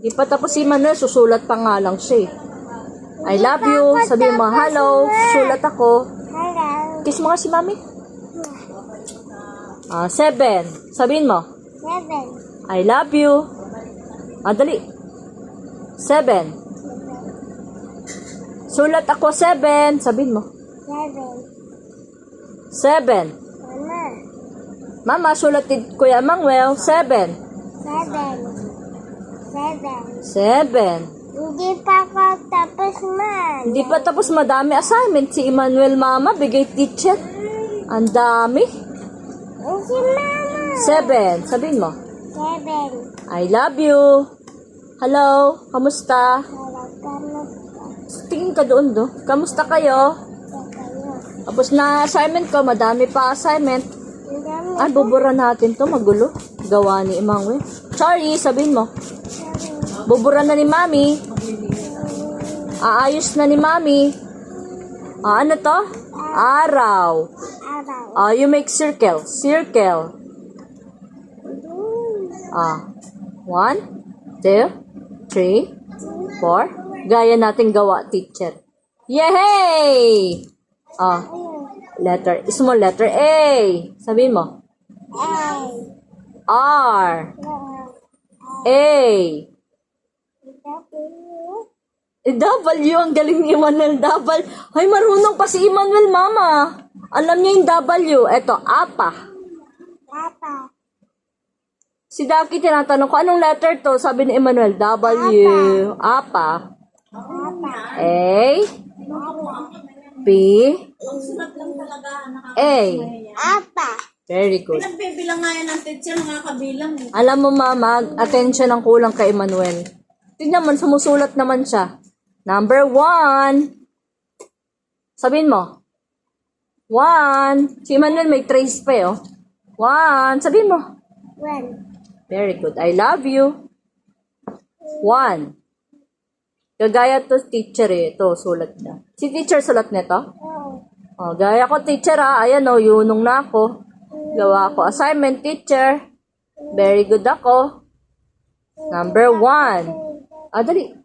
Di pa tapos si Manuel, susulat pa nga lang siya. I love you. Sabihin mo, hello. Susulat ako. Hello. Kiss mo nga si Mami. 7. Sabihin mo, 7. I love you. Dali. 7. Sulat ako 7. Sabihin mo. 7. 7. Mama. Mama, sulat ni Kuya Manuel. 7. 7. 7. Hindi pa ako tapos man. Hindi pa tapos, madami assignment. Si Emmanuel, Mama, bigay teacher. Ang dami. Si Mama. 7. Sabihin mo. 7. I love you. Hello. Kamusta? Tingin ka doon, do. Kamusta kayo? Tapos na assignment ko. Madami pa assignment. Ay, bubura natin to. Magulo. Gawa ni Emmanuel. Sorry, sabihin mo. Bubura na ni Mami. Aayos na ni Mami. Ano to? Araw. You make circle. Circle. 1, 2, 3, 4. Gaya natin gawa, teacher. Yay! Small letter A. Sabihin mo. R. A. W, ang galing ni Emmanuel. W. Ay, marunong pa si Emmanuel, Mama. Alam niya yung W. Eto, apa. Papa. Si Daki tinatanong ko, anong letter to? Sabi ni Emmanuel, W. Apa. A. B. A. Apa. Very good. Pinagbibilang nga yan ng teacher, nakakabilang. Alam mo, Mama, attention ang kulang kay Emmanuel. Tignan mo, sumusulat naman siya. Number 1. Sabihin mo. 1. Si Emmanuel may trace pa eh, oh. 1. Sabihin mo. 1. Very good. I love you. 1. Kagaya to teacher eh. Ito, sulat niya. Si teacher sulat nito? Gaya ko teacher ha. Ayan oh, yunong na ako. Gawa ko assignment, teacher. Very good ako. Number 1. Dali.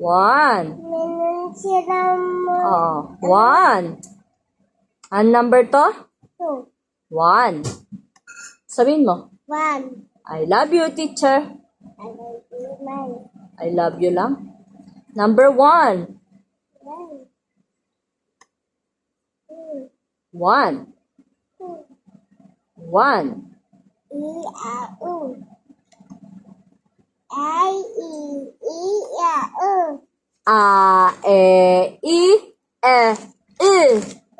1. Minun sila mo. 1. Ang number to? 2. 1. Sabihin mo. 1. I love you, teacher. I love you, man. I love you lang. Number 1. 1. 1. I-a-u. I-i-i-a-u. A-E-I-E.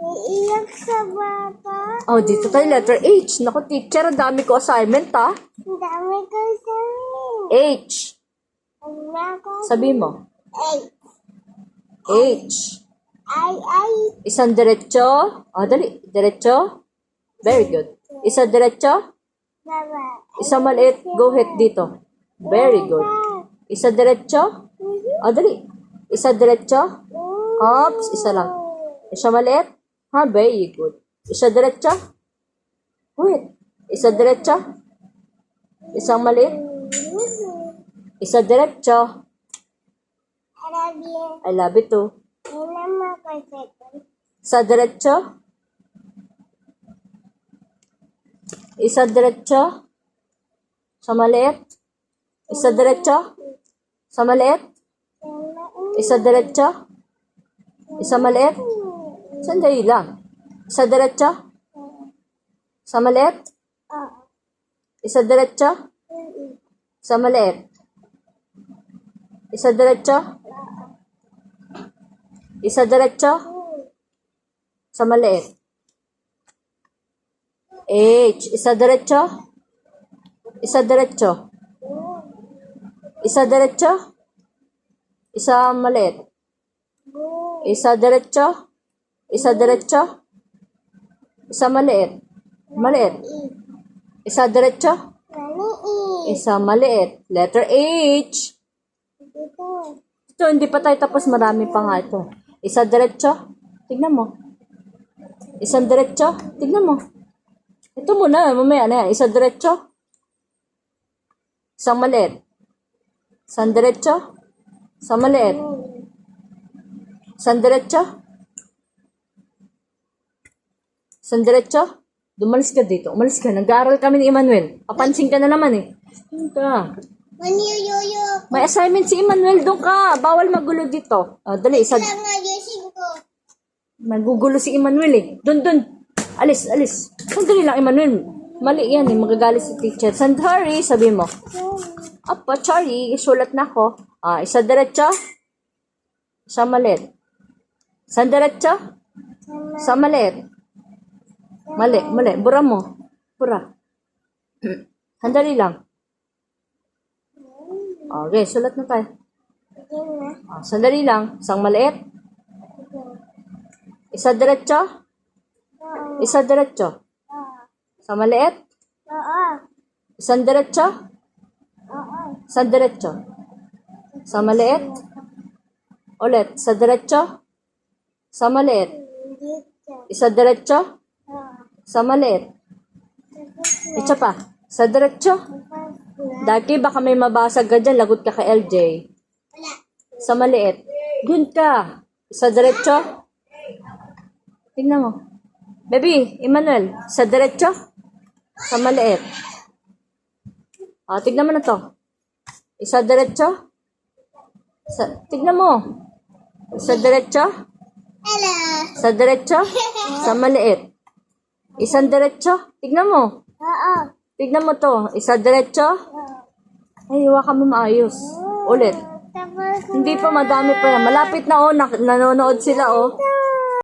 Iiyak sa bata. Dito tayo, letter H. Naku, teacher, ang dami ko assignment, ha? Ang dami ko sabihin. H. Ang nako. Sabi mo. 8. H. I. Isang diretso. Dali. Diretso. Very good. Isa diretso. Baba. Isa maliit. Go ahead dito. Very good. Isa diretso. Dali. Isa diretso. Oops. Isa lang. Isa maliit. Very good. Isa diretso. Wait. Isa diretso. Isang maliit. Isa diretso. I love you too. Isa diretso. Isa diretso. Sa maliit. Isa diretso. Sa maliit. Isa diretso. Isa maliit. Sandali lang. Isa diretso. Sa maliit. Isa diretso. Sa maliit. Isa diretso. Isa diretso. Sa maliit. H. Isa diretso. Isa diretso. Isa diretso. Isa maliit. Isa diretso. Isa diretso. Isa maliit. Maliit. Isa diretso. Isa maliit. Letter H. Ito, hindi pa tayo tapos. Marami pa nga ito. Isa diretso. Tignan mo. Isang diretso. Tignan mo. Ito muna. Mamaya na yan. Isa diretso. Isang maliit. Isang diretso. Sa maliit. Isang diretso. Isang diretso. Dumalis ka dito. Umalis ka. Nag-aaral kami ni Emmanuel. Papansin ka na naman eh. Doon ka. Maniyuyuyo. May assignment si Emmanuel. Doon ka. Bawal magulo dito. Dali, isa. Lang nga yusing ko. Magugulo si Emmanuel eh. Doon. Alis. Sandali lang, Emmanuel. Mali yan eh. Magagalit si teacher. Sandari, sabi mo. Apa, sorry. Isulat na ako. Isa diretso. Isa maliit. Isa diretso. Isa maliit. Mali. Bura mo. Bura. Sandali lang. Okay, sulat na tayo. Sandali lang. Isang maliit. Isa diretso. Isa diretso. Sa maliit. Oo. Isang diretso. Oo. Sa diretso. Sa maliit. Ulit. Sa diretso. Sa maliit. Dito. Isa diretso. Sa maliit. Isa pa. Sa diretso. Dati baka may mabasag ka dyan. Lagot ka kay LJ. Wala. Sa maliit. Doon ka. Sa diretso. Tingnan mo. Baby, Emmanuel. Sa diretso. Sa maliit. Tignan mo na to. Isa diretso. Tignan mo. Sa diretso. Hello. Sa diretso. Sa maliit. Isang diretso. Tignan mo. Oo. Tignan mo to. Isa diretso. Ay, hawakan mo maayos. Ulit. Tapos Hindi pa, madami pa yan. Malapit na oh. Nanonood sila oh.